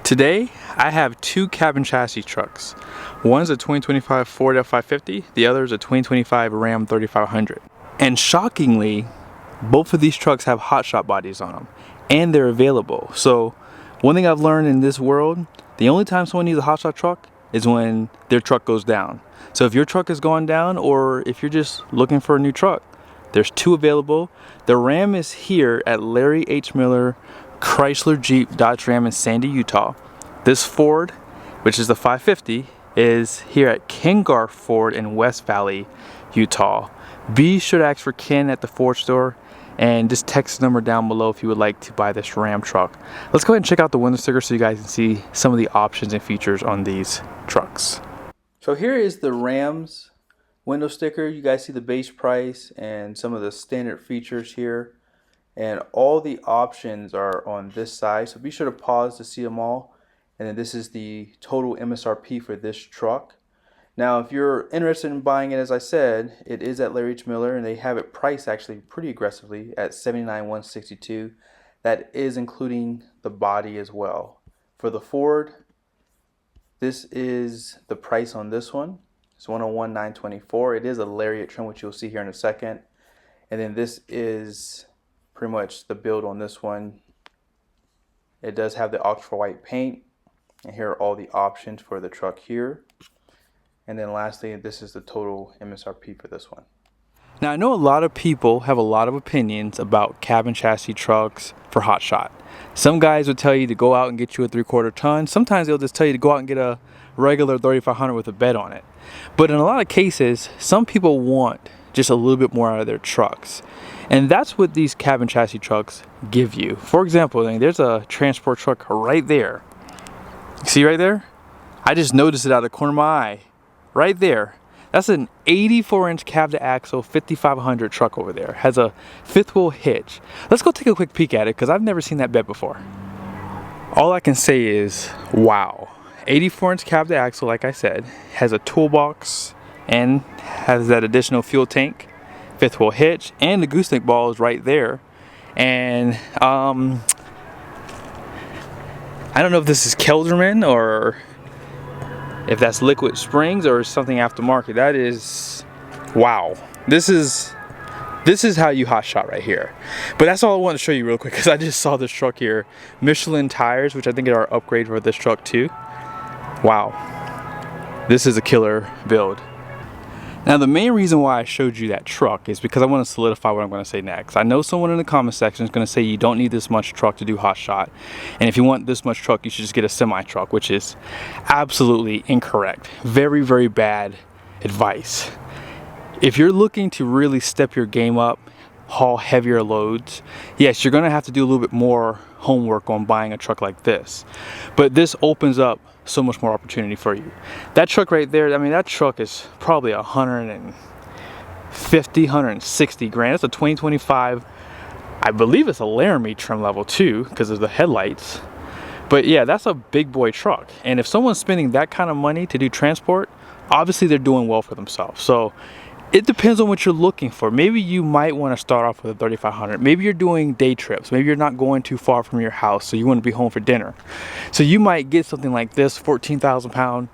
Today, I have two cabin chassis trucks. One's a 2025 Ford F550, the other is a 2025 Ram 3500. And shockingly, both of these trucks have HotShot bodies on them, and they're available. So, one thing I've learned in this world, the only time someone needs a HotShot truck is when their truck goes down. So if your truck is going down, or if you're just looking for a new truck, there's two available. The Ram is here at Larry H. Miller Chrysler Jeep Dodge Ram in Sandy, Utah. This Ford, which is the 550, is here at Kengar Ford in West Valley, Utah. Be sure to ask for Ken at the Ford store and just text the number down below if you would like to buy this Ram truck. Let's go ahead and check out the window sticker so you guys can see some of the options and features on these trucks. So here is the Ram's window sticker. You guys see the base price and some of the standard features here. And all the options are on this side, so be sure to pause to see them all. And then this is the total MSRP for this truck. Now, if you're interested in buying it, as I said, it is at Larry H. Miller, and they have it priced actually pretty aggressively at $79,162. That is including the body as well. For the Ford, this is the price on this one. It's $101,924. It is a Lariat trim, which you'll see here in a second. And then this is pretty much the build on this one. It does have the ultra white paint, and here are all the options for the truck here. And then lastly, this is the total MSRP for this one. Now, I know a lot of people have a lot of opinions about cabin chassis trucks for HotShot. Some guys would tell you to go out and get you a 3/4 ton. Sometimes they'll just tell you to go out and get a regular 3500 with a bed on it. But in a lot of cases, some people want just a little bit more out of their trucks. And that's what these cabin chassis trucks give you. For example, there's a transport truck right there. See right there? I just noticed it out of the corner of my eye. Right there. That's an 84-inch cab to axle 5500 truck over there. Has a fifth wheel hitch. Let's go take a quick peek at it because I've never seen that bed before. All I can say is, wow. 84-inch cab to axle, like I said, has a toolbox and has that additional fuel tank, fifth wheel hitch, and the gooseneck ball is right there. And I don't know if this is Kelderman or if that's liquid springs or something aftermarket. That is, wow. This is how you HotShot right here. But that's all I wanted to show you real quick because I just saw this truck here. Michelin tires, which I think are an upgrade for this truck too. Wow. This is a killer build. Now, the main reason why I showed you that truck is because I want to solidify what I'm going to say next. I know someone in the comment section is going to say you don't need this much truck to do HotShot, and if you want this much truck, you should just get a semi-truck, which is absolutely incorrect. Very, very bad advice. If you're looking to really step your game up, haul heavier loads, yes, you're going to have to do a little bit more homework on buying a truck like this. But this opens up so much more opportunity for you. That truck right there, I mean, that truck is probably 150, 160 grand. It's a 2025, I believe it's a Laramie trim level too, because of the headlights. But yeah, that's a big boy truck. And if someone's spending that kind of money to do transport, obviously they're doing well for themselves. So it depends on what you're looking for. Maybe you might want to start off with a 3500. Maybe you're doing day trips. Maybe you're not going too far from your house, so you want to be home for dinner. So you might get something like this 14,000 pound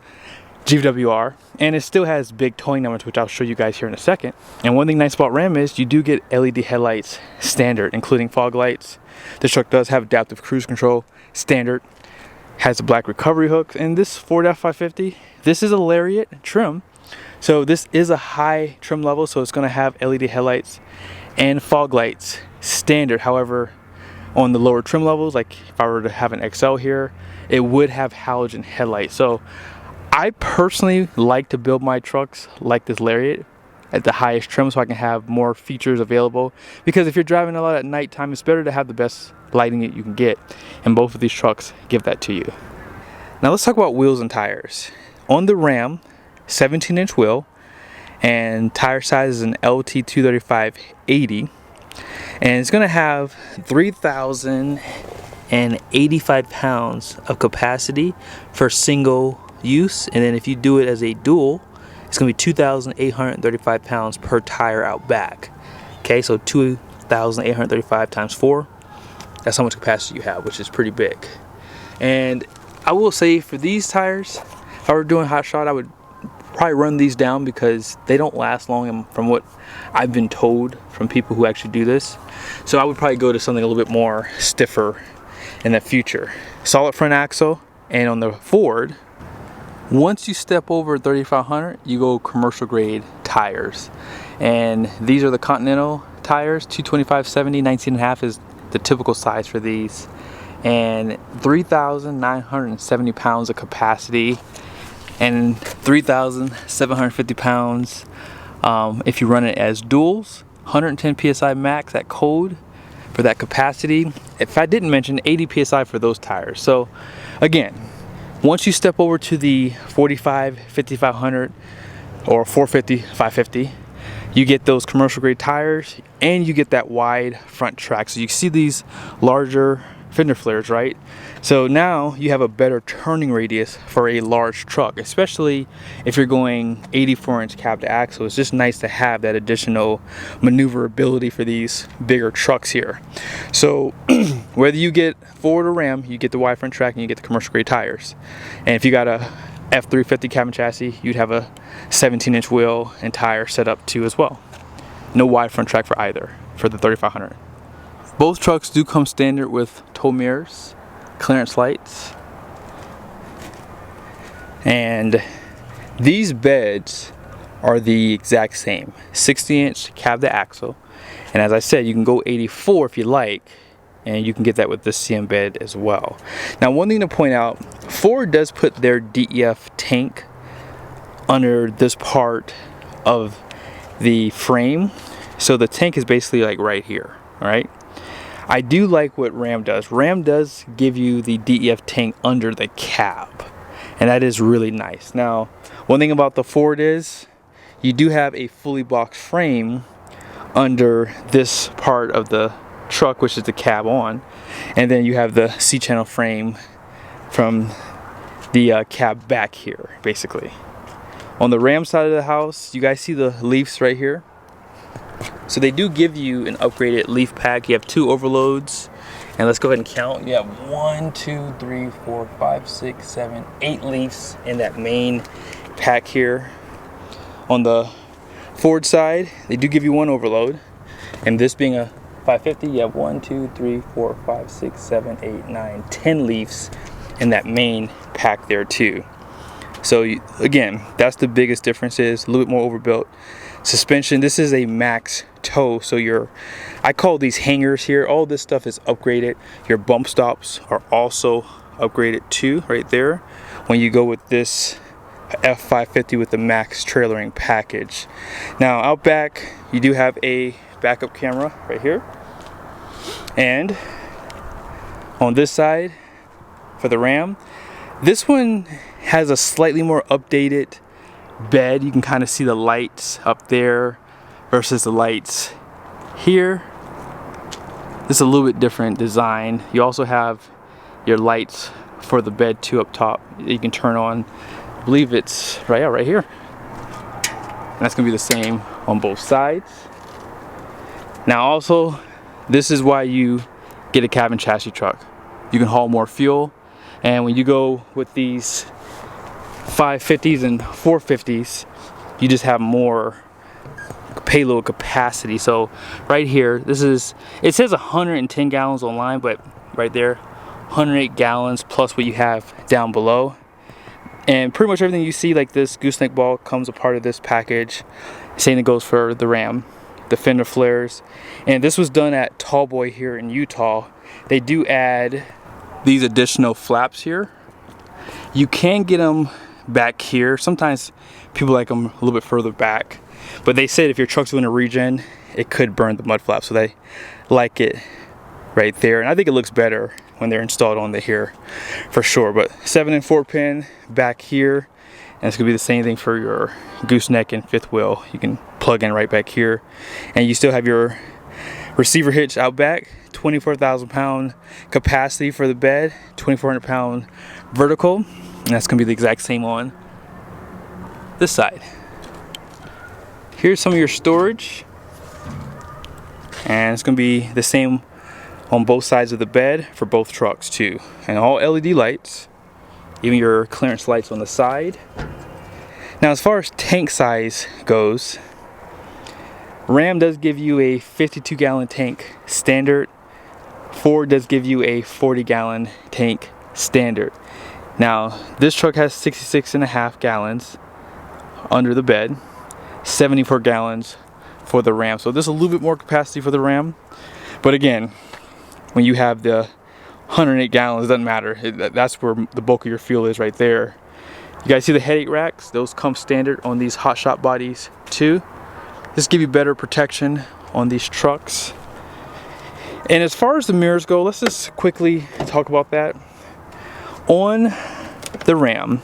GWR, and it still has big towing numbers, which I'll show you guys here in a second. And one thing nice about Ram is you do get LED headlights standard, including fog lights. This truck does have adaptive cruise control standard, has a black recovery hook. And this Ford F550, this is a Lariat trim. So this is a high trim level, so it's going to have LED headlights and fog lights standard. However, on the lower trim levels, like if I were to have an XL here, it would have halogen headlights. So I personally like to build my trucks like this Lariat at the highest trim so I can have more features available. Because if you're driving a lot at nighttime, it's better to have the best lighting that you can get. And both of these trucks give that to you. Now let's talk about wheels and tires. On the Ram, 17-inch wheel, and tire size is an LT 235/80, and it's going to have 3,085 pounds of capacity for single use. And then if you do it as a dual, it's going to be 2,835 pounds per tire out back. Okay, so 2,835 times 4, that's how much capacity you have, which is pretty big. And I will say for these tires, if I were doing HotShot, I would probably run these down because they don't last long, and from what I've been told from people who actually do this. So I would probably go to something a little bit more stiffer in the future. Solid front axle, and on the Ford, once you step over 3500, you go commercial grade tires. And these are the Continental tires, 225/70, 19.5 is the typical size for these. And 3,970 pounds of capacity and 3,750 pounds if you run it as duals. 110 psi max at code for that capacity. If I didn't mention, 80 psi for those tires. So again, once you step over to the 45, 5500 or 450, 550, you get those commercial grade tires and you get that wide front track. So you see these larger fender flares, right? So now you have a better turning radius for a large truck, especially if you're going 84-inch cab to axle. It's just nice to have that additional maneuverability for these bigger trucks here. So whether you get Ford or Ram, you get the wide front track and you get the commercial grade tires. And if you got a F350 cabin chassis, you'd have a 17-inch wheel and tire set up too as well. No wide front track for either for the 3500. Both trucks do come standard with tow mirrors, clearance lights, and these beds are the exact same, 60-inch cab to axle. And as I said, you can go 84 if you like, and you can get that with this CM bed as well. Now, one thing to point out, Ford does put their DEF tank under this part of the frame, so the tank is basically like right here, all right? I do like what Ram does. Ram does give you the DEF tank under the cab, and that is really nice. Now, one thing about the Ford is you do have a fully boxed frame under this part of the truck, which is the cab on, and then you have the C-channel frame from the cab back here, basically. On the Ram side of the house, you guys see the leafs right here? So they do give you an upgraded leaf pack. You have 2 overloads, and let's go ahead and count. You have 1, 2, 3, 4, 5, 6, 7, 8 leafs in that main pack here. On the Ford side, they do give you 1 overload, and this being a 550, you have 1, 2, 3, 4, 5, 6, 7, 8, 9, 10 leafs in that main pack there too. So again, that's the biggest difference, is a little bit more overbuilt. Suspension, this is a max toe, so I call these hangers here, all this stuff is upgraded. Your bump stops are also upgraded too, right there, when you go with this F550 with the max trailering package. Now out back, you do have a backup camera right here, and on this side for the Ram, this one has a slightly more updated bed. You can kind of see the lights up there versus the lights here. This is a little bit different design. You also have your lights for the bed too up top that you can turn on. I believe it's right here. And that's gonna be the same on both sides. Now also, this is why you get a cabin chassis truck. You can haul more fuel, and when you go with these 550s and 450s, you just have more payload capacity. So right here, it says 110 gallons online, but right there, 108 gallons plus what you have down below. And pretty much everything you see, like this gooseneck ball, comes a part of this package. Same thing goes for the Ram, the fender flares. And this was done at Tallboy here in Utah. They do add these additional flaps here. You can get them back here. Sometimes people like them a little bit further back, but they said if your truck's doing a regen, it could burn the mud flap, so they like it right there. And I think it looks better when they're installed on the here for sure. But 7 and 4 pin back here, and it's gonna be the same thing for your gooseneck and fifth wheel. You can plug in right back here, and you still have your receiver hitch out back. 24,000 pound capacity for the bed, 2,400 pound vertical. And that's gonna be the exact same on this side. Here's some of your storage, and it's gonna be the same on both sides of the bed for both trucks too, and all LED lights. even your clearance lights on the side. Now as far as tank size goes, Ram does give you a 52-gallon tank standard. Ford does give you a 40-gallon tank standard. Now this truck has 66.5 gallons under the bed, 74 gallons for the Ram. So there's a little bit more capacity for the Ram. But again, when you have the 108 gallons, it doesn't matter. That's where the bulk of your fuel is right there. You guys see the headache racks? Those come standard on these HotShot bodies too. This give you better protection on these trucks. And as far as the mirrors go, let's just quickly talk about that. On the Ram,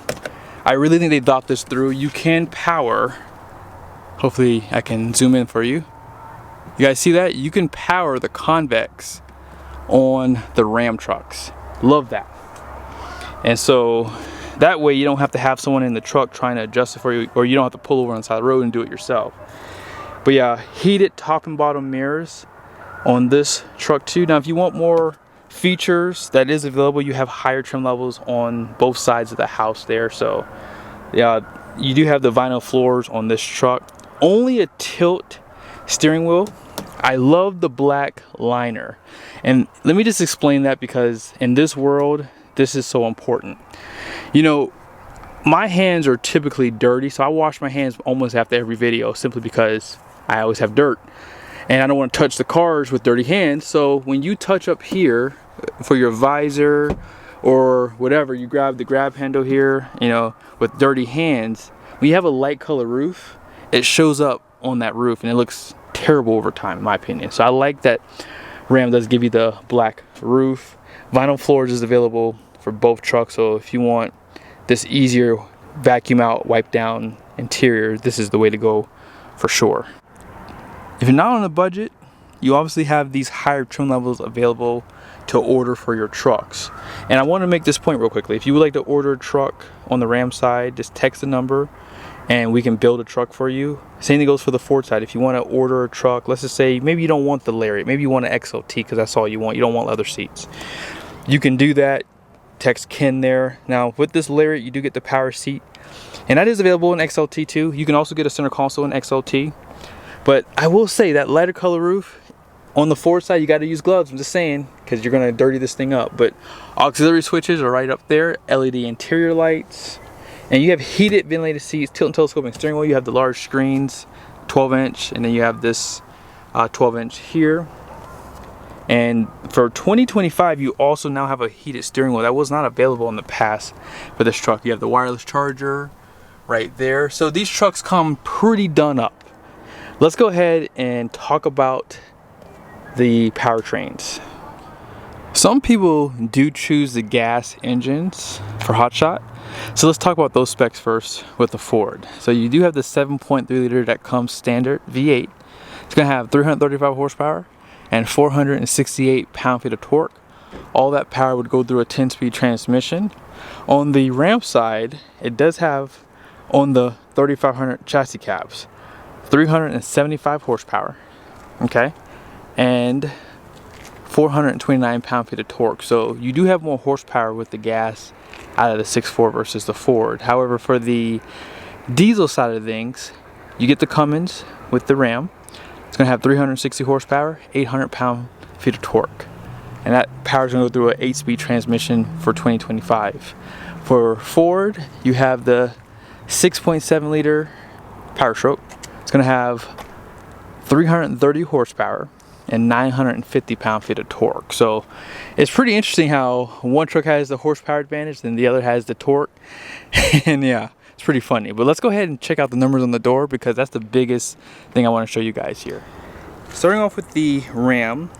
I really think they thought this through. You can power, hopefully I can zoom in for you. You guys see that? You can power the convex on the Ram trucks. Love that. And so that way you don't have to have someone in the truck trying to adjust it for you, or you don't have to pull over on the side of the road and do it yourself. But yeah, heated top and bottom mirrors on this truck too. Now if you want more features, that is available. You have higher trim levels on both sides of the house there. So yeah, you do have the vinyl floors on this truck. Only a tilt steering wheel. I love the black liner. And let me just explain that, because in this world, this is so important. You know, my hands are typically dirty, so I wash my hands almost after every video simply because I always have dirt. And I don't want to touch the cars with dirty hands. So when you touch up here for your visor or whatever, you grab the grab handle here, you know, with dirty hands, when you have a light color roof, it shows up on that roof and it looks terrible over time, in my opinion. So I like that Ram does give you the black roof. Vinyl floors is available for both trucks, so if you want this easier vacuum out, wipe down interior, this is the way to go for sure. If you're not on a budget, you obviously have these higher trim levels available to order for your trucks. And I want to make this point real quickly. If you would like to order a truck on the Ram side, just text the number and we can build a truck for you. Same thing goes for the Ford side. If you want to order a truck, let's just say maybe you don't want the Lariat, maybe you want an XLT because that's all you want. You don't want leather seats. You can do that. Text Ken there. Now with this Lariat, you do get the power seat, and that is available in XLT too. You can also get a center console in XLT. But I will say that lighter color roof on the Ford side, you got to use gloves. I'm just saying, because you're going to dirty this thing up. But auxiliary switches are right up there. LED interior lights. And you have heated ventilated seats, tilt and telescoping steering wheel. You have the large screens, 12-inch, and then you have this 12-inch here. And for 2025, you also now have a heated steering wheel that was not available in the past for this truck. You have the wireless charger right there. So these trucks come pretty done up. Let's go ahead and talk about the powertrains. Some people do choose the gas engines for HotShot. So let's talk about those specs first with the Ford. So you do have the 7.3 liter that comes standard V8. It's going to have 335 horsepower and 468 pound-feet of torque. All that power would go through a 10-speed transmission. On the Ram side, it does have, on the 3500 chassis cabs, 375 horsepower, okay, and 429 pound-feet of torque. So you do have more horsepower with the gas out of the 6.4 versus the Ford. However, for the diesel side of things, you get the Cummins with the Ram. It's going to have 360 horsepower, 800 pound-feet of torque. And that power is going to go through an 8-speed transmission for 2025. For Ford, you have the 6.7 liter Power Stroke. It's going to have 330 horsepower and 950 pound-feet of torque. So it's pretty interesting how one truck has the horsepower advantage and the other has the torque. And yeah, it's pretty funny. But let's go ahead and check out the numbers on the door, because that's the biggest thing I want to show you guys here. Starting off with the Ram,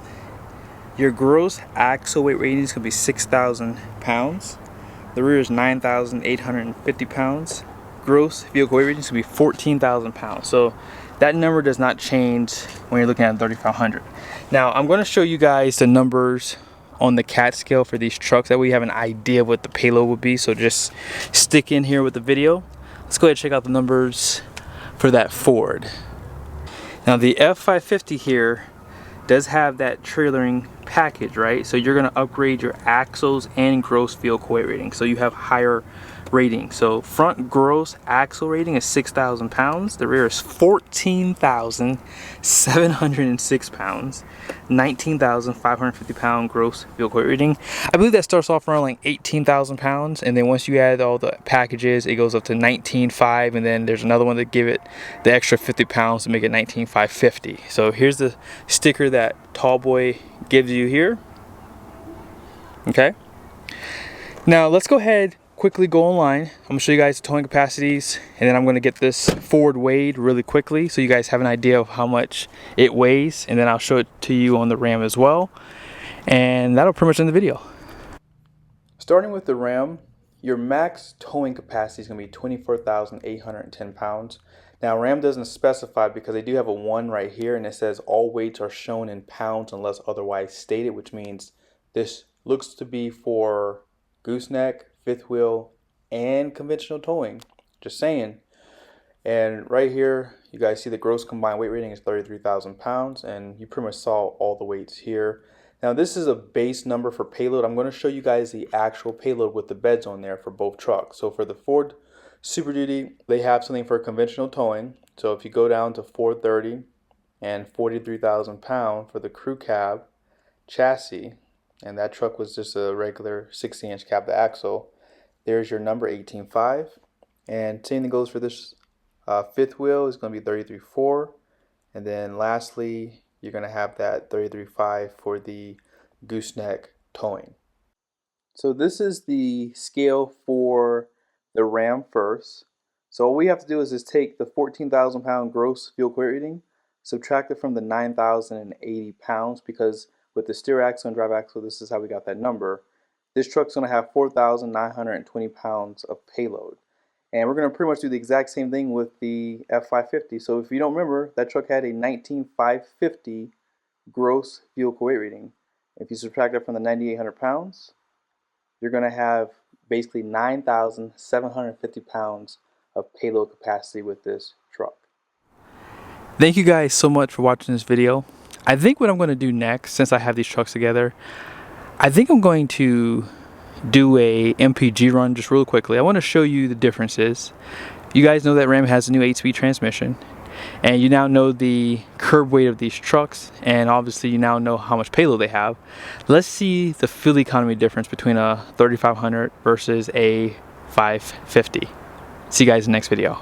your gross axle weight rating is going to be 6,000 pounds. The rear is 9,850 pounds. Gross vehicle weight rating is going to be 14,000 pounds. So that number does not change when you're looking at 3,500. Now I'm going to show you guys the numbers on the CAT scale for these trucks. That way you have an idea of what the payload would be. So just stick in here with the video. Let's go ahead and check out the numbers for that Ford. Now the F550 here does have that trailering package, right? So you're gonna upgrade your axles and gross vehicle weight rating, so you have higher rating. So front gross axle rating is 6,000 pounds. The rear is 14,706 pounds. 19,550 pound gross vehicle weight rating. I believe that starts off around like 18,000 pounds, and then once you add all the packages, it goes up to 19,500, and then there's another one to give it the extra 50 pounds to make it 19,550. So here's the sticker that Tallboy gives you here. Okay. Now let's go ahead, quickly go online. I'm gonna show you guys the towing capacities, and then I'm gonna get this Ford weighed really quickly so you guys have an idea of how much it weighs, and then I'll show it to you on the Ram as well, and that'll pretty much end the video. Starting with the Ram, your max towing capacity is gonna be 24,810 pounds. Now Ram doesn't specify because they do have a 1 right here, and it says all weights are shown in pounds unless otherwise stated, which means this looks to be for gooseneck, fifth wheel, and conventional towing. Just saying. And right here, you guys see the gross combined weight rating is 33,000 pounds, and you pretty much saw all the weights here. Now this is a base number for payload. I'm going to show you guys the actual payload with the beds on there for both trucks. So for the Ford Super Duty, they have something for conventional towing. So if you go down to 430 and 43,000 pounds for the crew cab chassis, and that truck was just a regular 60-inch cab to axle, there's your number 18.5. And same thing goes for this fifth wheel is going to be 33.4. And then lastly, you're going to have that 33.5 for the gooseneck towing. So this is the scale for the Ram first. So all we have to do is just take the 14,000 pound gross vehicle weight rating, subtract it from the 9,080 pounds, because with the steer axle and drive axle, this is how we got that number. This truck's going to have 4,920 pounds of payload. And we're going to pretty much do the exact same thing with the F550. So if you don't remember, that truck had a 19,550 gross vehicle weight rating. If you subtract it from the 9,800 pounds, you're going to have basically 9,750 pounds of payload capacity with this truck. Thank you guys so much for watching this video. I think what I'm going to do next, since I have these trucks together, I think I'm going to do a MPG run just real quickly. I want to show you the differences. You guys know that Ram has a new 8-speed transmission, and you now know the curb weight of these trucks, and obviously you now know how much payload they have. Let's see the fuel economy difference between a 3500 versus a 550. See you guys in the next video.